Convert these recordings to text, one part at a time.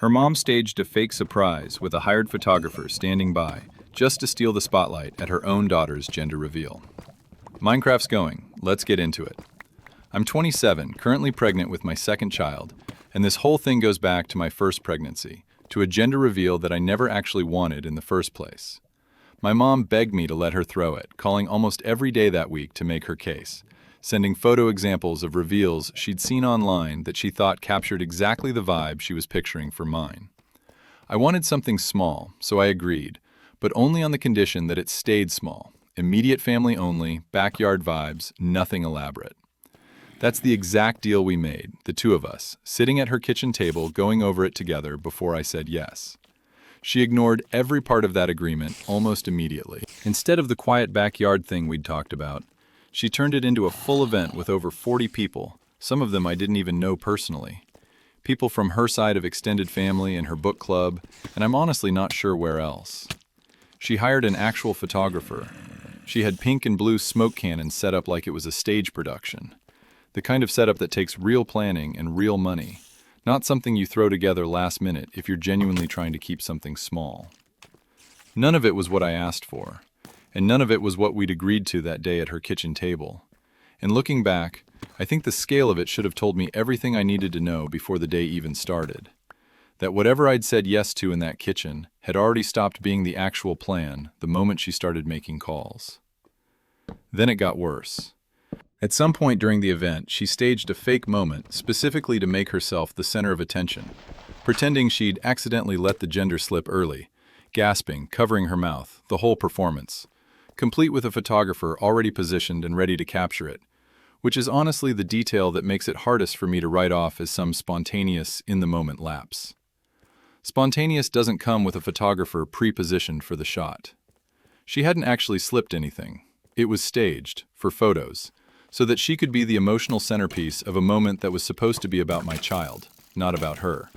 Her mom staged a fake surprise with a hired photographer standing by, just to steal the spotlight at her own daughter's gender reveal. Minecraft's going. Let's get into it. I'm 27, currently pregnant with my second child, and this whole thing goes back to my first pregnancy, to a gender reveal that I never actually wanted in the first place. My mom begged me to let her throw it, calling almost every day that week to make her case, sending photo examples of reveals she'd seen online that she thought captured exactly the vibe she was picturing for mine. I wanted something small, so I agreed, but only on the condition that it stayed small. Immediate family only, backyard vibes, nothing elaborate. That's the exact deal we made, the two of us, sitting at her kitchen table going over it together before I said yes. She ignored every part of that agreement almost immediately. Instead of the quiet backyard thing we'd talked about, she turned it into a full event with over 40 people, some of them I didn't even know personally. People from her side of extended family and her book club, and I'm honestly not sure where else. She hired an actual photographer. She had pink and blue smoke cannons set up like it was a stage production. The kind of setup that takes real planning and real money, not something you throw together last minute if you're genuinely trying to keep something small. None of it was what I asked for. And none of it was what we'd agreed to that day at her kitchen table. And looking back, I think the scale of it should have told me everything I needed to know before the day even started. That whatever I'd said yes to in that kitchen had already stopped being the actual plan the moment she started making calls. Then it got worse. At some point during the event, she staged a fake moment specifically to make herself the center of attention, pretending she'd accidentally let the gender slip early, gasping, covering her mouth, the whole performance, complete with a photographer already positioned and ready to capture it, which is honestly the detail that makes it hardest for me to write off as some spontaneous, in-the-moment lapse. Spontaneous doesn't come with a photographer pre-positioned for the shot. She hadn't actually slipped anything. It was staged, for photos, so that she could be the emotional centerpiece of a moment that was supposed to be about my child, not about her.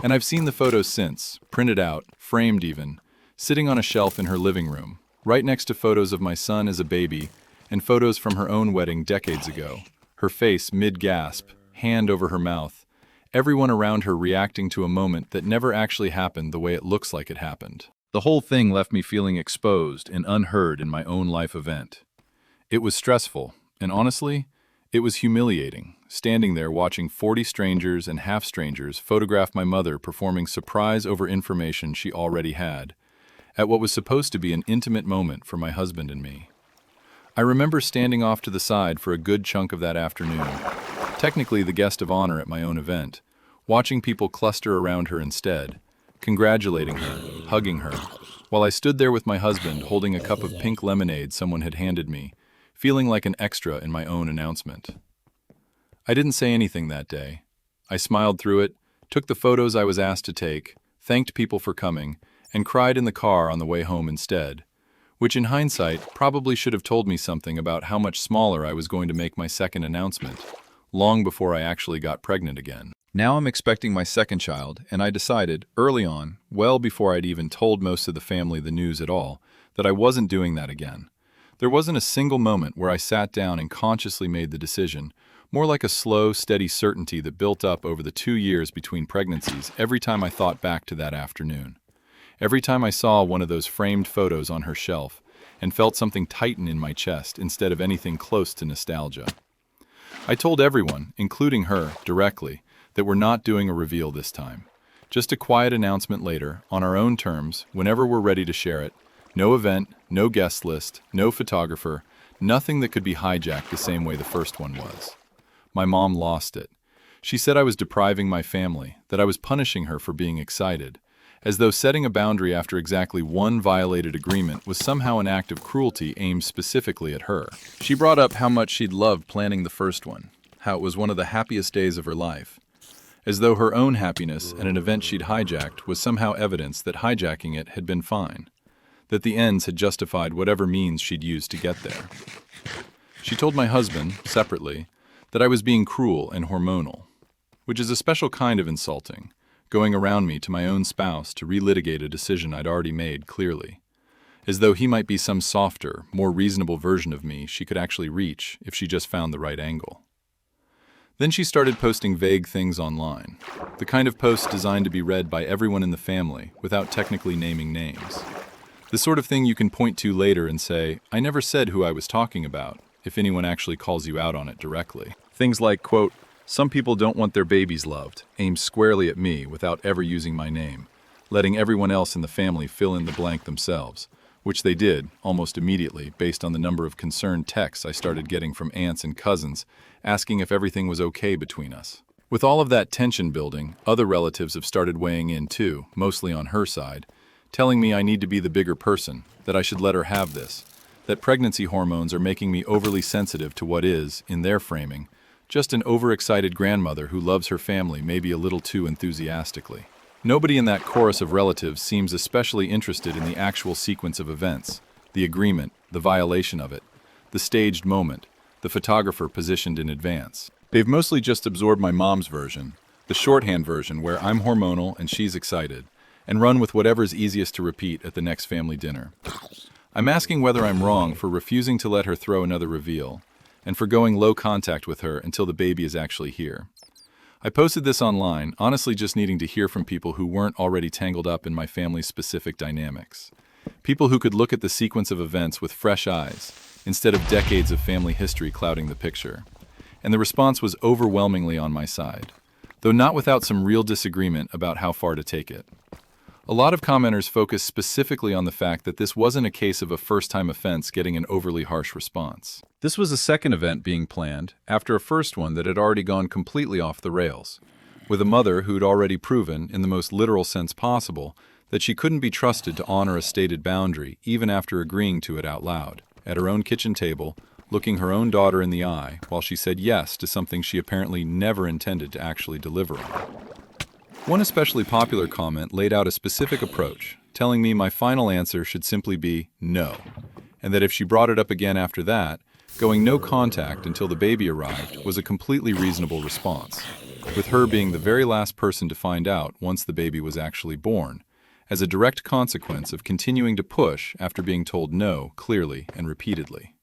And I've seen the photos since, printed out, framed even, sitting on a shelf in her living room, right next to photos of my son as a baby and photos from her own wedding decades ago, her face mid-gasp, hand over her mouth, everyone around her reacting to a moment that never actually happened the way it looks like it happened. The whole thing left me feeling exposed and unheard in my own life event. It was stressful, and honestly, it was humiliating, standing there watching 40 strangers and half-strangers photograph my mother performing surprise over information she already had, at what was supposed to be an intimate moment for my husband and me. I remember standing off to the side for a good chunk of that afternoon, technically the guest of honor at my own event, watching people cluster around her instead, congratulating her, hugging her, while I stood there with my husband holding a cup of pink lemonade someone had handed me, feeling like an extra in my own announcement. I didn't say anything that day. I smiled through it, took the photos I was asked to take, thanked people for coming, and cried in the car on the way home instead, which in hindsight probably should have told me something about how much smaller I was going to make my second announcement, long before I actually got pregnant again. Now I'm expecting my second child, and I decided, early on, well before I'd even told most of the family the news at all, that I wasn't doing that again. There wasn't a single moment where I sat down and consciously made the decision, more like a slow, steady certainty that built up over the 2 years between pregnancies every time I thought back to that afternoon. Every time I saw one of those framed photos on her shelf and felt something tighten in my chest instead of anything close to nostalgia. I told everyone, including her, directly, that we're not doing a reveal this time. Just a quiet announcement later, on our own terms, whenever we're ready to share it. No event, no guest list, no photographer, nothing that could be hijacked the same way the first one was. My mom lost it. She said I was depriving my family, that I was punishing her for being excited, as though setting a boundary after exactly one violated agreement was somehow an act of cruelty aimed specifically at her. She brought up how much she'd loved planning the first one, how it was one of the happiest days of her life, as though her own happiness and an event she'd hijacked was somehow evidence that hijacking it had been fine, that the ends had justified whatever means she'd used to get there. She told my husband, separately, that I was being cruel and hormonal, which is a special kind of insulting, going around me to my own spouse to relitigate a decision I'd already made clearly, as though he might be some softer, more reasonable version of me she could actually reach if she just found the right angle. Then she started posting vague things online, the kind of posts designed to be read by everyone in the family without technically naming names. The sort of thing you can point to later and say, I never said who I was talking about, if anyone actually calls you out on it directly. Things like, quote, some people don't want their babies loved, aimed squarely at me without ever using my name, letting everyone else in the family fill in the blank themselves, which they did almost immediately based on the number of concerned texts I started getting from aunts and cousins asking if everything was okay between us. With all of that tension building, other relatives have started weighing in too, mostly on her side, telling me I need to be the bigger person, that I should let her have this, that pregnancy hormones are making me overly sensitive to what is, in their framing, just an overexcited grandmother who loves her family maybe a little too enthusiastically. Nobody in that chorus of relatives seems especially interested in the actual sequence of events, the agreement, the violation of it, the staged moment, the photographer positioned in advance. They've mostly just absorbed my mom's version, the shorthand version where I'm hormonal and she's excited, and run with whatever's easiest to repeat at the next family dinner. I'm asking whether I'm wrong for refusing to let her throw another reveal, and for going low contact with her until the baby is actually here. I posted this online, honestly just needing to hear from people who weren't already tangled up in my family's specific dynamics. People who could look at the sequence of events with fresh eyes, instead of decades of family history clouding the picture. And the response was overwhelmingly on my side, though not without some real disagreement about how far to take it. A lot of commenters focused specifically on the fact that this wasn't a case of a first-time offense getting an overly harsh response. This was a second event being planned after a first one that had already gone completely off the rails, with a mother who'd already proven, in the most literal sense possible, that she couldn't be trusted to honor a stated boundary even after agreeing to it out loud, at her own kitchen table, looking her own daughter in the eye while she said yes to something she apparently never intended to actually deliver on. One especially popular comment laid out a specific approach, telling me my final answer should simply be no, and that if she brought it up again after that, going no contact until the baby arrived was a completely reasonable response, with her being the very last person to find out once the baby was actually born, as a direct consequence of continuing to push after being told no clearly and repeatedly.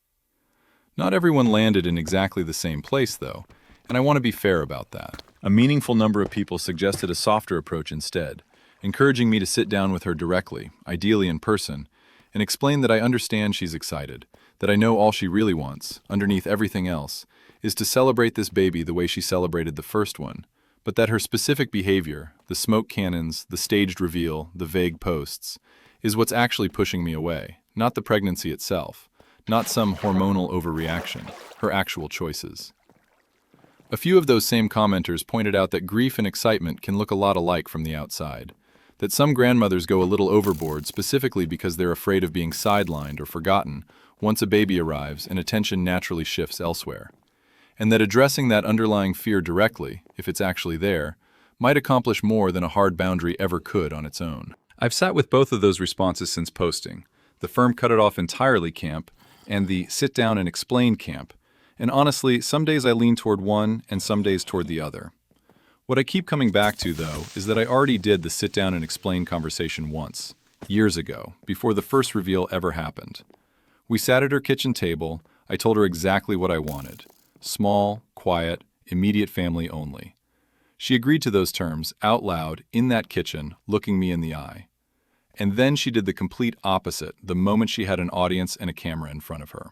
Not everyone landed in exactly the same place, though, and I want to be fair about that. A meaningful number of people suggested a softer approach instead, encouraging me to sit down with her directly, ideally in person, and explain that I understand she's excited, that I know all she really wants, underneath everything else, is to celebrate this baby the way she celebrated the first one, but that her specific behavior, the smoke cannons, the staged reveal, the vague posts, is what's actually pushing me away, not the pregnancy itself, not some hormonal overreaction, her actual choices. A few of those same commenters pointed out that grief and excitement can look a lot alike from the outside, that some grandmothers go a little overboard specifically because they're afraid of being sidelined or forgotten once a baby arrives and attention naturally shifts elsewhere, and that addressing that underlying fear directly, if it's actually there, might accomplish more than a hard boundary ever could on its own. I've sat with both of those responses since posting, the firm cut it off entirely camp and the sit down and explain camp, and honestly, some days I lean toward one and some days toward the other. What I keep coming back to, though, is that I already did the sit down and explain conversation once, years ago, before the first reveal ever happened. We sat at her kitchen table, I told her exactly what I wanted. Small, quiet, immediate family only. She agreed to those terms, out loud, in that kitchen, looking me in the eye. And then she did the complete opposite the moment she had an audience and a camera in front of her.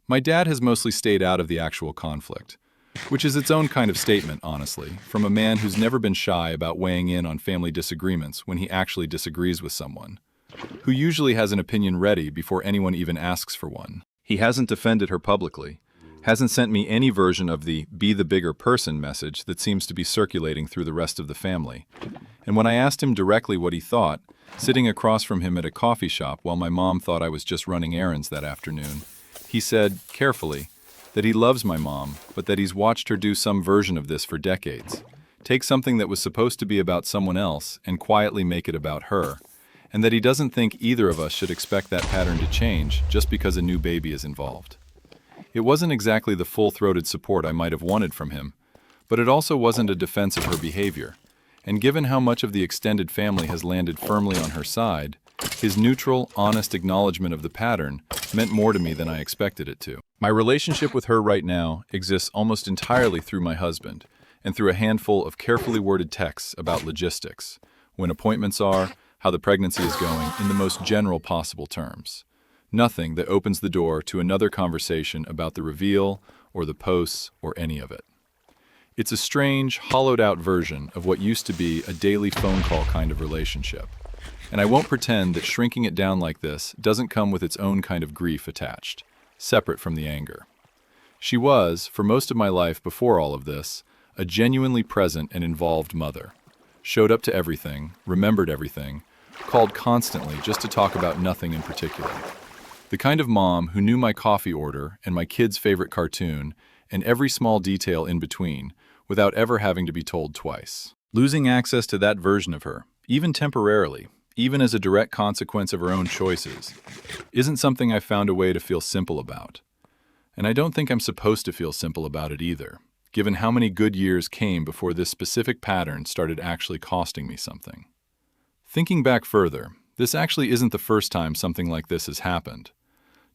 My dad has mostly stayed out of the actual conflict, which is its own kind of statement, honestly, from a man who's never been shy about weighing in on family disagreements when he actually disagrees with someone, who usually has an opinion ready before anyone even asks for one. He hasn't defended her publicly, hasn't sent me any version of the "be the bigger person" message that seems to be circulating through the rest of the family. And when I asked him directly what he thought, sitting across from him at a coffee shop while my mom thought I was just running errands that afternoon, he said, carefully, that he loves my mom, but that he's watched her do some version of this for decades. Take something that was supposed to be about someone else and quietly make it about her, and that he doesn't think either of us should expect that pattern to change just because a new baby is involved. It wasn't exactly the full-throated support I might have wanted from him, but it also wasn't a defense of her behavior, and given how much of the extended family has landed firmly on her side, his neutral, honest acknowledgement of the pattern meant more to me than I expected it to. My relationship with her right now exists almost entirely through my husband and through a handful of carefully worded texts about logistics, when appointments are, how the pregnancy is going, in the most general possible terms. Nothing that opens the door to another conversation about the reveal or the posts or any of it. It's a strange, hollowed-out version of what used to be a daily phone call kind of relationship. And I won't pretend that shrinking it down like this doesn't come with its own kind of grief attached, separate from the anger. She was, for most of my life before all of this, a genuinely present and involved mother. Showed up to everything, remembered everything, called constantly just to talk about nothing in particular. The kind of mom who knew my coffee order and my kid's favorite cartoon and every small detail in between without ever having to be told twice. Losing access to that version of her, even temporarily, even as a direct consequence of her own choices, isn't something I found a way to feel simple about. And I don't think I'm supposed to feel simple about it either, given how many good years came before this specific pattern started actually costing me something. Thinking back further, this actually isn't the first time something like this has happened.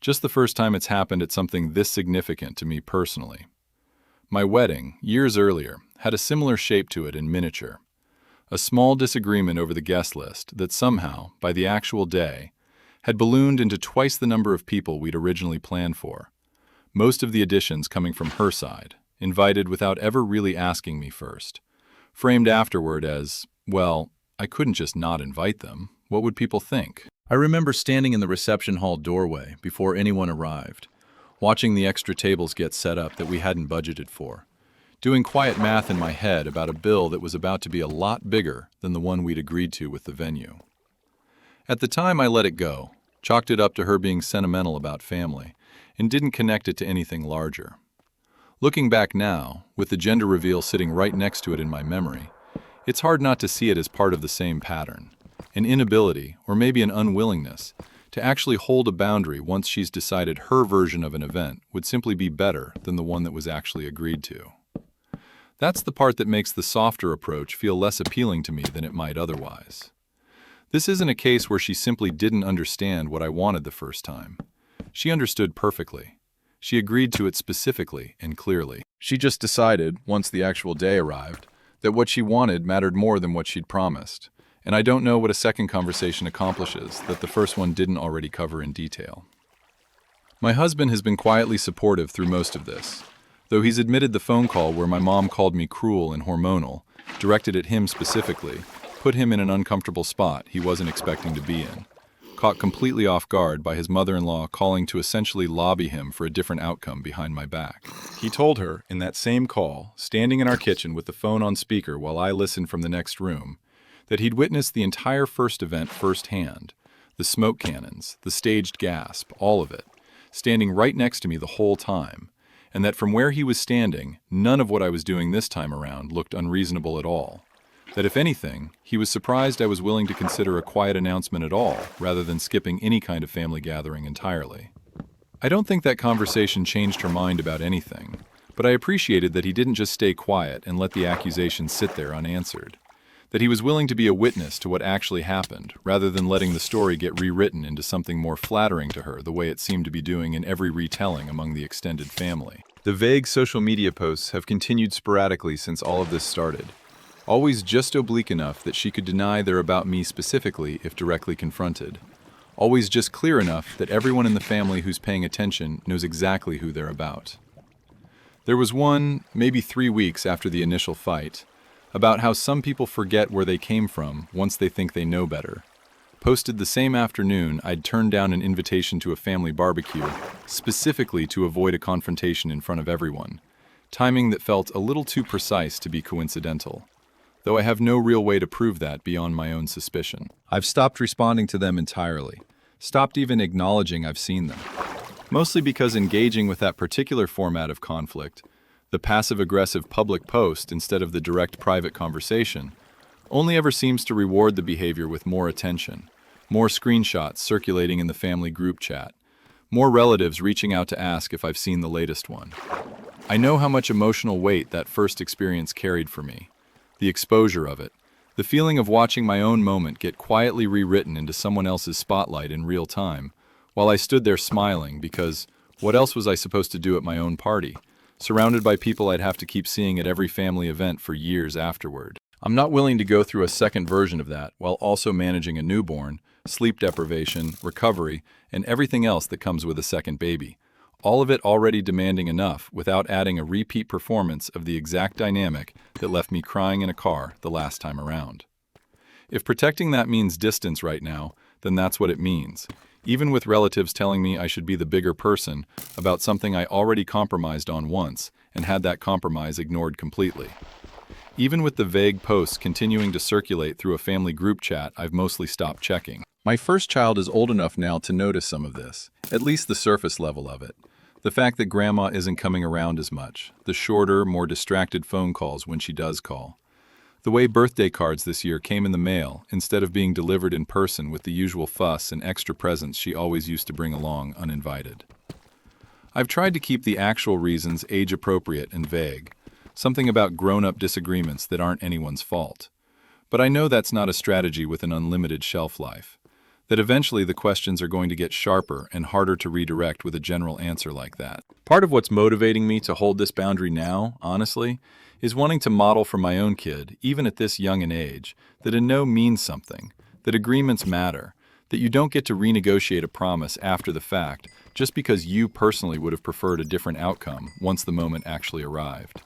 Just the first time it's happened at something this significant to me personally. My wedding, years earlier, had a similar shape to it in miniature. A small disagreement over the guest list that somehow, by the actual day, had ballooned into twice the number of people we'd originally planned for. Most of the additions coming from her side, invited without ever really asking me first. Framed afterward as, well, I couldn't just not invite them. What would people think? I remember standing in the reception hall doorway before anyone arrived, watching the extra tables get set up that we hadn't budgeted for, doing quiet math in my head about a bill that was about to be a lot bigger than the one we'd agreed to with the venue. At the time, I let it go, chalked it up to her being sentimental about family, and didn't connect it to anything larger. Looking back now, with the gender reveal sitting right next to it in my memory, it's hard not to see it as part of the same pattern, an inability, or maybe an unwillingness, to actually hold a boundary once she's decided her version of an event would simply be better than the one that was actually agreed to. That's the part that makes the softer approach feel less appealing to me than it might otherwise. This isn't a case where she simply didn't understand what I wanted the first time. She understood perfectly. She agreed to it specifically and clearly. She just decided, once the actual day arrived, that what she wanted mattered more than what she'd promised. And I don't know what a second conversation accomplishes that the first one didn't already cover in detail. My husband has been quietly supportive through most of this, though he's admitted the phone call where my mom called me cruel and hormonal, directed at him specifically, put him in an uncomfortable spot he wasn't expecting to be in, caught completely off guard by his mother-in-law calling to essentially lobby him for a different outcome behind my back. He told her, in that same call, standing in our kitchen with the phone on speaker while I listened from the next room, that he'd witnessed the entire first event firsthand, the smoke cannons, the staged gasp, all of it, standing right next to me the whole time, and that from where he was standing, none of what I was doing this time around looked unreasonable at all. That if anything, he was surprised I was willing to consider a quiet announcement at all, rather than skipping any kind of family gathering entirely. I don't think that conversation changed her mind about anything, but I appreciated that he didn't just stay quiet and let the accusations sit there unanswered. That he was willing to be a witness to what actually happened, rather than letting the story get rewritten into something more flattering to her the way it seemed to be doing in every retelling among the extended family. The vague social media posts have continued sporadically since all of this started. Always just oblique enough that she could deny they're about me specifically if directly confronted. Always just clear enough that everyone in the family who's paying attention knows exactly who they're about. There was one, maybe 3 weeks after the initial fight, about how some people forget where they came from once they think they know better. Posted the same afternoon I'd turned down an invitation to a family barbecue, specifically to avoid a confrontation in front of everyone. Timing that felt a little too precise to be coincidental. Though I have no real way to prove that beyond my own suspicion. I've stopped responding to them entirely. Stopped even acknowledging I've seen them. Mostly because engaging with that particular format of conflict, the passive-aggressive public post instead of the direct private conversation, only ever seems to reward the behavior with more attention, more screenshots circulating in the family group chat, more relatives reaching out to ask if I've seen the latest one. I know how much emotional weight that first experience carried for me, the exposure of it, the feeling of watching my own moment get quietly rewritten into someone else's spotlight in real time, while I stood there smiling because what else was I supposed to do at my own party, surrounded by people I'd have to keep seeing at every family event for years afterward. I'm not willing to go through a second version of that while also managing a newborn, sleep deprivation, recovery, and everything else that comes with a second baby. All of it already demanding enough without adding a repeat performance of the exact dynamic that left me crying in a car the last time around. If protecting that means distance right now, then that's what it means, even with relatives telling me I should be the bigger person about something I already compromised on once and had that compromise ignored completely. Even with the vague posts continuing to circulate through a family group chat I've mostly stopped checking. My first child is old enough now to notice some of this, at least the surface level of it. The fact that grandma isn't coming around as much, the shorter, more distracted phone calls when she does call. The way birthday cards this year came in the mail instead of being delivered in person with the usual fuss and extra presents she always used to bring along uninvited. I've tried to keep the actual reasons age-appropriate and vague, something about grown-up disagreements that aren't anyone's fault. But I know that's not a strategy with an unlimited shelf life, that eventually the questions are going to get sharper and harder to redirect with a general answer like that. Part of what's motivating me to hold this boundary now, honestly, is wanting to model for my own kid, even at this young an age, that a no means something, that agreements matter, that you don't get to renegotiate a promise after the fact just because you personally would have preferred a different outcome once the moment actually arrived.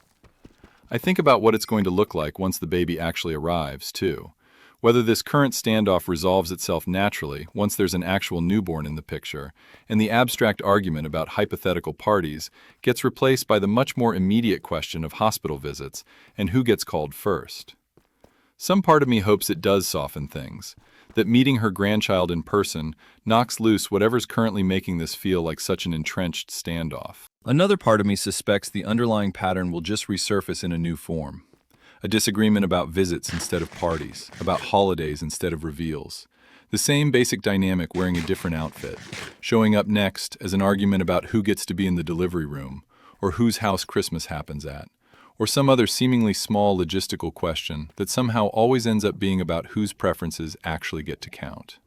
I think about what it's going to look like once the baby actually arrives, too. Whether this current standoff resolves itself naturally once there's an actual newborn in the picture, and the abstract argument about hypothetical parties gets replaced by the much more immediate question of hospital visits and who gets called first. Some part of me hopes it does soften things, that meeting her grandchild in person knocks loose whatever's currently making this feel like such an entrenched standoff. Another part of me suspects the underlying pattern will just resurface in a new form. A disagreement about visits instead of parties, about holidays instead of reveals. The same basic dynamic wearing a different outfit, showing up next as an argument about who gets to be in the delivery room, or whose house Christmas happens at, or some other seemingly small logistical question that somehow always ends up being about whose preferences actually get to count.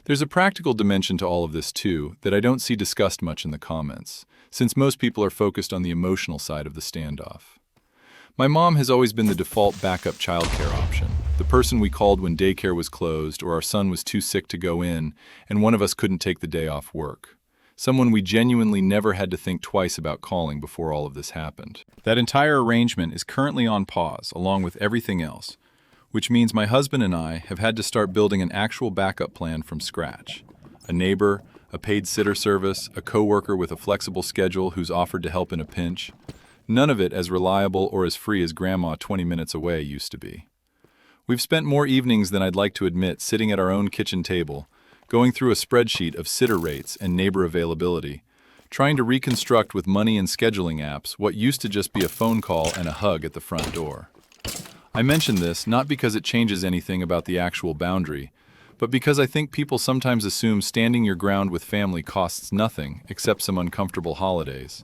There's a practical dimension to all of this too that I don't see discussed much in the comments, since most people are focused on the emotional side of the standoff. My mom has always been the default backup childcare option, the person we called when daycare was closed or our son was too sick to go in and one of us couldn't take the day off work. Someone we genuinely never had to think twice about calling before all of this happened. That entire arrangement is currently on pause, along with everything else, which means my husband and I have had to start building an actual backup plan from scratch. A neighbor, a paid sitter service, a coworker with a flexible schedule who's offered to help in a pinch. None of it as reliable or as free as Grandma 20 minutes away used to be. We've spent more evenings than I'd like to admit sitting at our own kitchen table, going through a spreadsheet of sitter rates and neighbor availability, trying to reconstruct with money and scheduling apps what used to just be a phone call and a hug at the front door. I mention this not because it changes anything about the actual boundary, but because I think people sometimes assume standing your ground with family costs nothing except some uncomfortable holidays,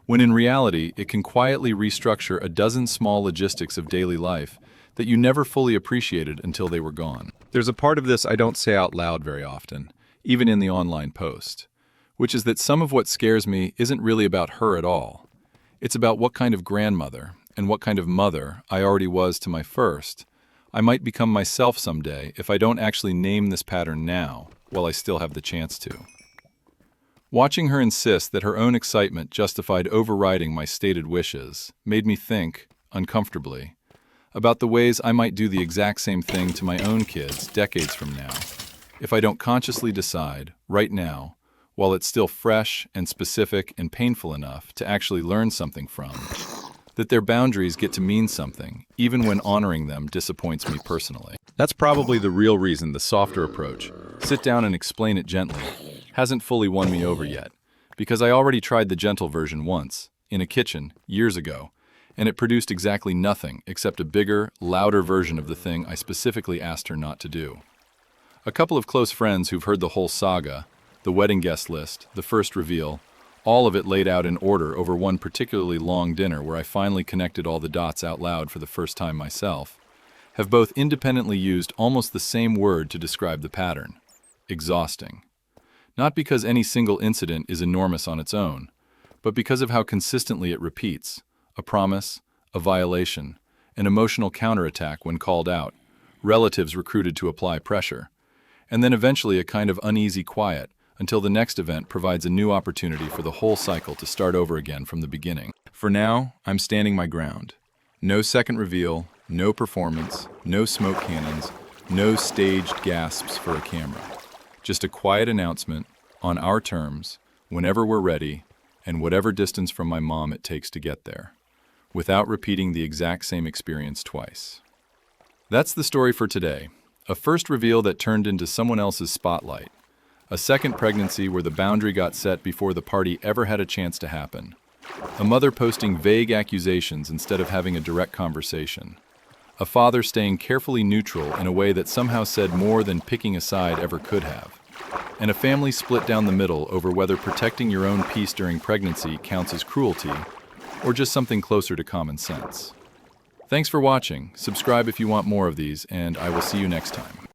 when in reality it can quietly restructure a dozen small logistics of daily life that you never fully appreciated until they were gone. There's a part of this I don't say out loud very often, even in the online post, which is that some of what scares me isn't really about her at all. It's about what kind of grandmother and what kind of mother I already was to my first. I might become myself someday if I don't actually name this pattern now, while I still have the chance to. Watching her insist that her own excitement justified overriding my stated wishes made me think, uncomfortably, about the ways I might do the exact same thing to my own kids decades from now, if I don't consciously decide, right now, while it's still fresh and specific and painful enough to actually learn something from, that their boundaries get to mean something, even when honoring them disappoints me personally. That's probably the real reason the softer approach, sit down and explain it gently, hasn't fully won me over yet, because I already tried the gentle version once, in a kitchen, years ago, and it produced exactly nothing except a bigger, louder version of the thing I specifically asked her not to do. A couple of close friends who've heard the whole saga, the wedding guest list, the first reveal, all of it laid out in order over one particularly long dinner where I finally connected all the dots out loud for the first time myself, have both independently used almost the same word to describe the pattern: exhausting. Not because any single incident is enormous on its own, but because of how consistently it repeats a promise, a violation, an emotional counterattack when called out, relatives recruited to apply pressure, and then eventually a kind of uneasy quiet until the next event provides a new opportunity for the whole cycle to start over again from the beginning. For now, I'm standing my ground. No second reveal, no performance, no smoke cannons, no staged gasps for a camera. Just a quiet announcement, on our terms, whenever we're ready, and whatever distance from my mom it takes to get there, without repeating the exact same experience twice. That's the story for today. A first reveal that turned into someone else's spotlight. A second pregnancy where the boundary got set before the party ever had a chance to happen. A mother posting vague accusations instead of having a direct conversation. A father staying carefully neutral in a way that somehow said more than picking a side ever could have. And a family split down the middle over whether protecting your own peace during pregnancy counts as cruelty or just something closer to common sense. Thanks for watching. Subscribe if you want more of these, and I will see you next time.